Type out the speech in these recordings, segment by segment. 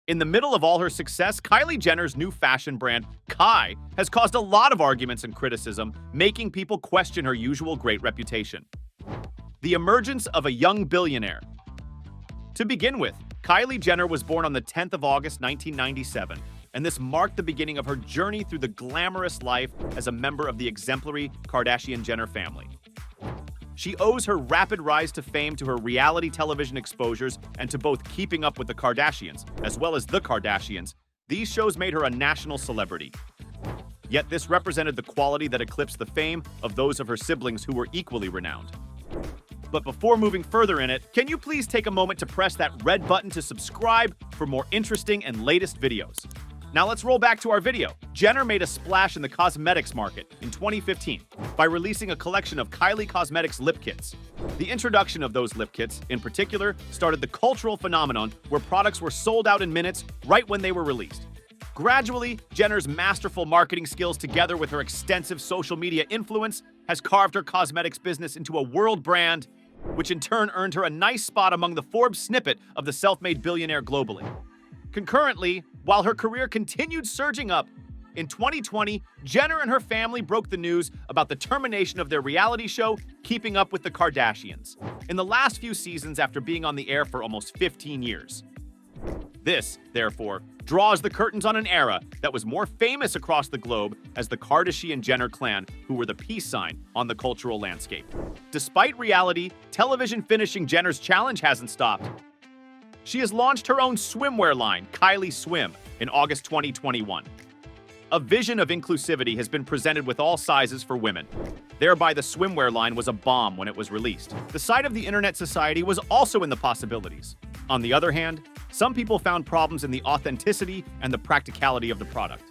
In the middle of all her success, Kylie Jenner's new fashion brand, Kai, has caused a lot of arguments and criticism, making people question her usual great reputation. The emergence of a young billionaire. To begin with, Kylie Jenner was born on the 10th of August, 1997, and this marked the beginning of her journey through the glamorous life as a member of the exemplary Kardashian-Jenner family. She owes her rapid rise to fame to her reality television exposures and to both Keeping Up with the Kardashians, as well as The Kardashians. These shows made her a national celebrity. Yet this represented the quality that eclipsed the fame of those of her siblings who were equally renowned. But before moving further in it, can you please take a moment to press that red button to subscribe for more interesting and latest videos? Now let's roll back to our video. Jenner made a splash in the cosmetics market in 2015 by releasing a collection of Kylie Cosmetics lip kits. The introduction of those lip kits, in particular, started the cultural phenomenon where products were sold out in minutes right when they were released. Gradually, Jenner's masterful marketing skills together with her extensive social media influence has carved her cosmetics business into a world brand, which in turn earned her a nice spot among the Forbes snippet of the self-made billionaire globally. Concurrently, while her career continued surging up, in 2020, Jenner and her family broke the news about the termination of their reality show, Keeping Up with the Kardashians, in the last few seasons after being on the air for almost 15 years. This, therefore, draws the curtains on an era that was more famous across the globe as the Kardashian-Jenner clan, who were the peace sign on the cultural landscape. Despite reality, television finishing Jenner's challenge hasn't stopped. She has launched her own swimwear line, Kylie Swim, in August 2021. A vision of inclusivity has been presented with all sizes for women. Thereby, the swimwear line was a bomb when it was released. The side of the Internet Society was also in the possibilities. On the other hand, some people found problems in the authenticity and the practicality of the product.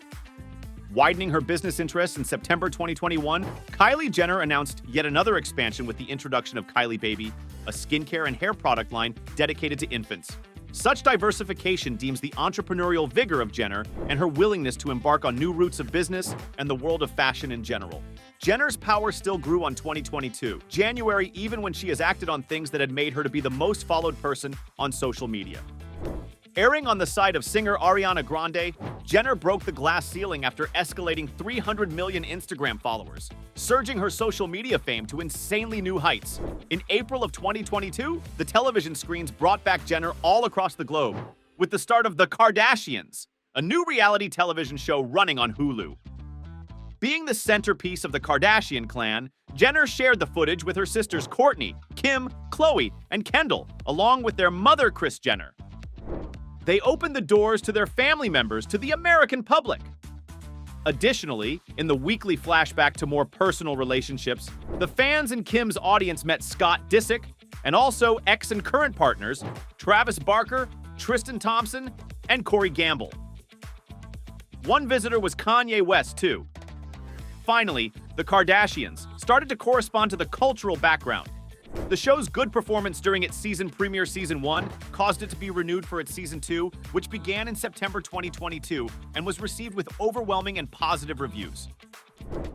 Widening her business interests in September 2021, Kylie Jenner announced yet another expansion with the introduction of Kylie Baby, a skincare and hair product line dedicated to infants. Such diversification deems the entrepreneurial vigor of Jenner and her willingness to embark on new routes of business and the world of fashion in general. Jenner's power still grew on 2022, January, even when she has acted on things that had made her to be the most followed person on social media. Erring on the side of singer Ariana Grande, Jenner broke the glass ceiling after escalating 300 million Instagram followers, surging her social media fame to insanely new heights. In April of 2022, the television screens brought back Jenner all across the globe, with the start of The Kardashians, a new reality television show running on Hulu. Being the centerpiece of the Kardashian clan, Jenner shared the footage with her sisters Kourtney, Kim, Khloe, and Kendall, along with their mother Kris Jenner. They opened the doors to their family members to the American public. Additionally, in the weekly flashback to more personal relationships, the fans in Kim's audience met Scott Disick and also ex and current partners Travis Barker, Tristan Thompson, and Corey Gamble. One visitor was Kanye West, too. Finally, the Kardashians started to correspond to the cultural background. The show's good performance during its season premiere Season 1 caused it to be renewed for its Season 2, which began in September 2022 and was received with overwhelming and positive reviews.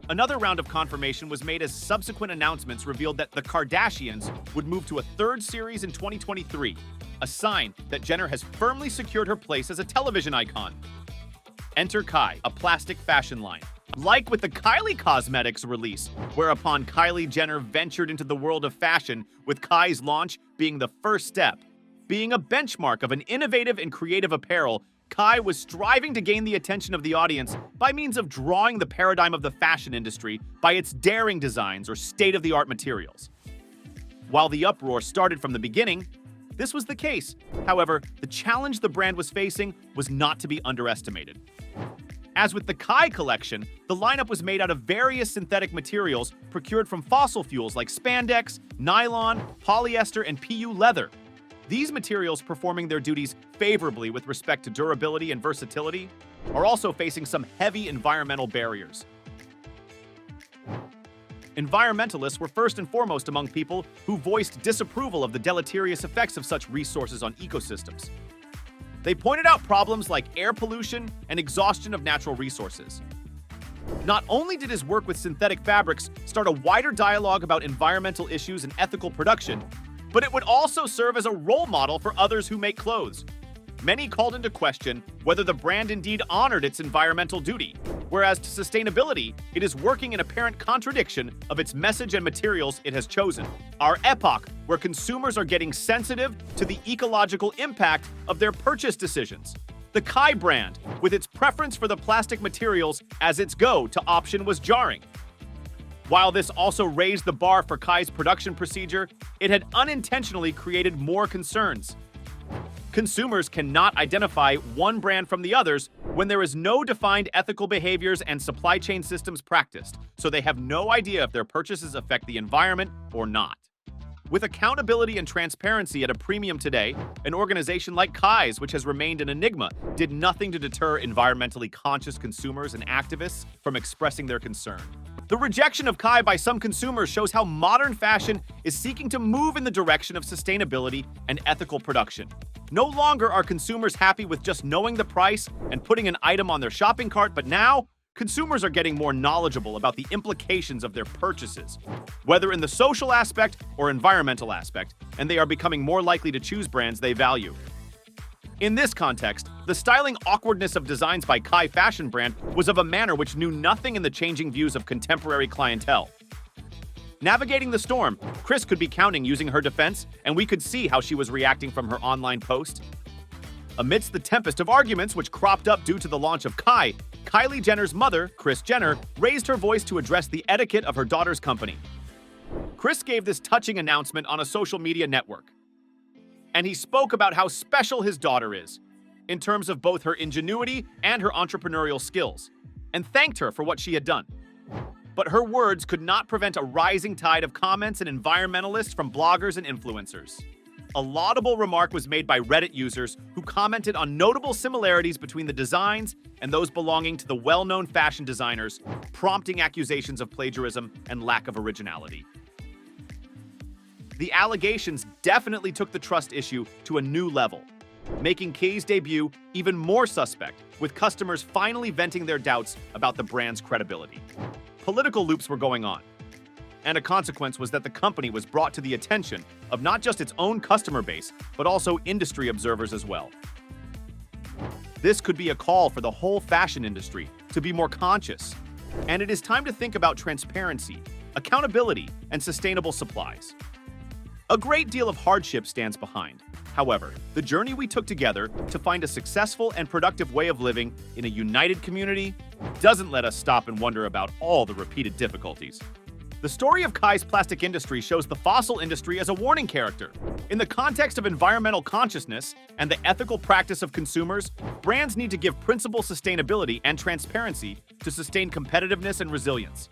Another round of confirmation was made as subsequent announcements revealed that The Kardashians would move to a third series in 2023, a sign that Jenner has firmly secured her place as a television icon. Enter Kai, a plastic fashion line. Like with the Kylie Cosmetics release, whereupon Kylie Jenner ventured into the world of fashion, with Kai's launch being the first step. Being a benchmark of an innovative and creative apparel, Kai was striving to gain the attention of the audience by means of drawing the paradigm of the fashion industry by its daring designs or state-of-the-art materials. While the uproar started from the beginning, this was the case. However, the challenge the brand was facing was not to be underestimated. As with the Kai collection, the lineup was made out of various synthetic materials procured from fossil fuels like spandex, nylon, polyester, and PU leather. These materials, performing their duties favorably with respect to durability and versatility, are also facing some heavy environmental barriers. Environmentalists were first and foremost among people who voiced disapproval of the deleterious effects of such resources on ecosystems. They pointed out problems like air pollution and exhaustion of natural resources. Not only did his work with synthetic fabrics start a wider dialogue about environmental issues and ethical production, but it would also serve as a role model for others who make clothes. many called into question whether the brand indeed honored its environmental duty, whereas to sustainability, it is working in apparent contradiction of its message and materials it has chosen. Our epoch, where consumers are getting sensitive to the ecological impact of their purchase decisions. The Kai brand, with its preference for the plastic materials as its go-to option, was jarring. While this also raised the bar for Kai's production procedure, it had unintentionally created more concerns. Consumers cannot identify one brand from the others when there is no defined ethical behaviors and supply chain systems practiced, so they have no idea if their purchases affect the environment or not. With accountability and transparency at a premium today, an organization like Kai's, which has remained an enigma, did nothing to deter environmentally conscious consumers and activists from expressing their concern. The rejection of Kai by some consumers shows how modern fashion is seeking to move in the direction of sustainability and ethical production. No longer are consumers happy with just knowing the price and putting an item on their shopping cart, but now consumers are getting more knowledgeable about the implications of their purchases, whether in the social aspect or environmental aspect, and they are becoming more likely to choose brands they value. In this context, the styling awkwardness of designs by Kai fashion brand was of a manner which knew nothing in the changing views of contemporary clientele. Navigating the storm, Kris could be counting using her defense, and we could see how she was reacting from her online post. Amidst the tempest of arguments which cropped up due to the launch of Kai, Kylie Jenner's mother, Kris Jenner, raised her voice to address the etiquette of her daughter's company. Kris gave this touching announcement on a social media network, and he spoke about how special his daughter is, in terms of both her ingenuity and her entrepreneurial skills, and thanked her for what she had done. But her words could not prevent a rising tide of comments and environmentalists from bloggers and influencers. A laudable remark was made by Reddit users who commented on notable similarities between the designs and those belonging to the well-known fashion designers, prompting accusations of plagiarism and lack of originality. The allegations definitely took the trust issue to a new level, making Kai's debut even more suspect, with customers finally venting their doubts about the brand's credibility. Political loops were going on, and a consequence was that the company was brought to the attention of not just its own customer base, but also industry observers as well. This could be a call for the whole fashion industry to be more conscious, and it is time to think about transparency, accountability, and sustainable supplies. A great deal of hardship stands behind. However, the journey we took together to find a successful and productive way of living in a united community doesn't let us stop and wonder about all the repeated difficulties. The story of Kai's plastic industry shows the fossil industry as a warning character. In the context of environmental consciousness and the ethical practice of consumers, brands need to give principled sustainability and transparency to sustain competitiveness and resilience.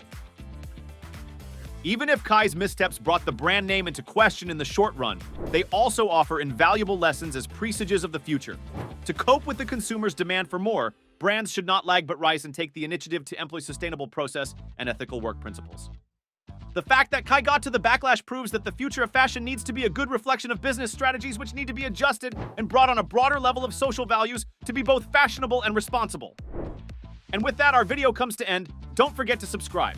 Even if Kai's missteps brought the brand name into question in the short run, they also offer invaluable lessons as presages of the future. To cope with the consumer's demand for more, brands should not lag but rise and take the initiative to employ sustainable process and ethical work principles. The fact that Kai got to the backlash proves that the future of fashion needs to be a good reflection of business strategies which need to be adjusted and brought on a broader level of social values to be both fashionable and responsible. And with that, our video comes to end. Don't forget to subscribe.